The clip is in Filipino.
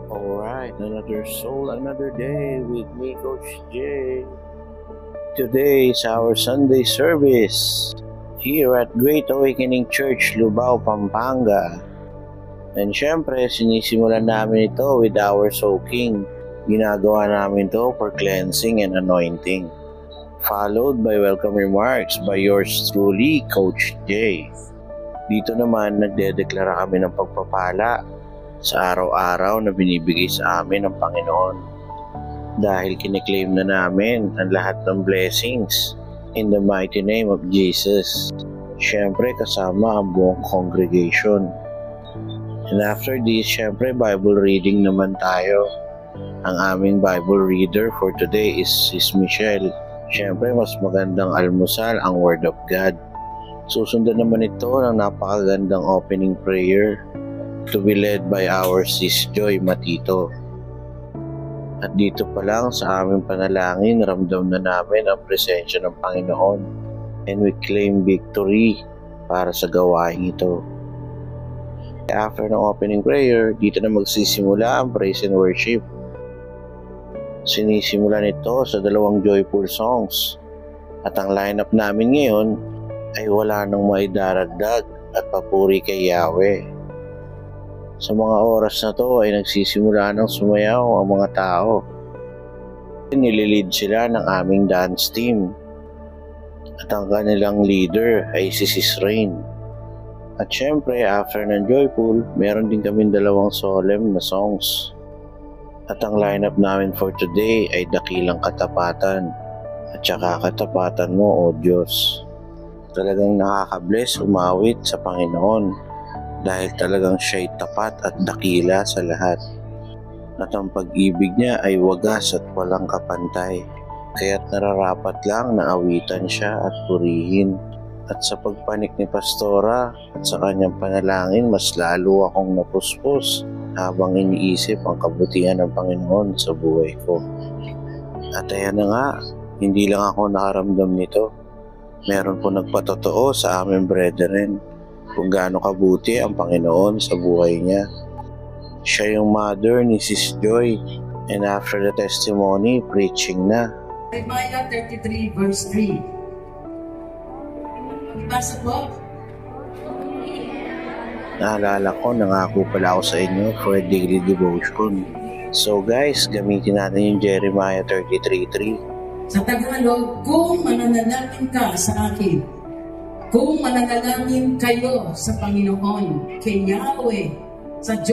Alright, another soul, another day with me, Coach J. Today is our Sunday service here at Great Awakening Church, Lubao, Pampanga. And syempre, sinisimulan namin ito with our soaking. Ginagawa namin ito for cleansing and anointing. Followed by welcome remarks by yours truly, Coach J. Dito naman, nagdedeklara kami ng pagpapala sa araw-araw na binibigay sa amin ng Panginoon. Dahil kiniklaim na namin ang lahat ng blessings in the mighty name of Jesus. Syempre, kasama ang buong congregation. And after this, syempre, Bible reading naman tayo. Ang aming Bible reader for today is Sis Michelle. Syempre, mas magandang almusal ang Word of God. Susundan naman ito ng napakagandang opening prayer to be led by our Sis Joy Matito. At dito pa lang sa aming panalangin, ramdam na namin ang presensya ng Panginoon and we claim victory para sa gawain ito. After ng opening prayer, dito na magsisimula ang praise and worship. Sinisimulan ito sa dalawang joyful songs at ang lineup namin ngayon ay wala nang maidaragdag at papuri kay Yahweh. Sa mga oras na to ay nagsisimula ng sumayaw ang mga tao. Nililid sila ng aming dance team at ang kanilang leader ay si Sis Rain. At syempre, after ng joyful, meron din kaming dalawang solemn na songs. At ang lineup namin for today ay Dakilang Katapatan at saka Katapatan Mo, O Diyos. Talagang nakaka-bless umawit sa Panginoon dahil talagang siya'y tapat at dakila sa lahat. At ang pag-ibig niya ay wagas at walang kapantay. Kaya't nararapat lang na awitan siya at purihin. At sa pagpanik ni Pastora at sa kanyang panalangin, mas lalo akong napuspos habang iniisip ang kabutihan ng Panginoon sa buhay ko. At ayan na nga, hindi lang ako nakaramdam nito. Meron po nagpatotoo sa aming brethren kung gaano kabuti ang Panginoon sa buhay niya. Siya yung mother ni Sis Joy, and after the testimony, preaching na. Jeremiah 33 verse 3. Basa po. Naalala ko, nangako pala ako sa inyo for a daily devotion. So guys, gamitin natin yung Jeremiah 33:3. Sa Tagalog, kung mananalangin ka sa akin, kung mananalangin kayo sa Panginoon, kay Yahweh, sa Diyos,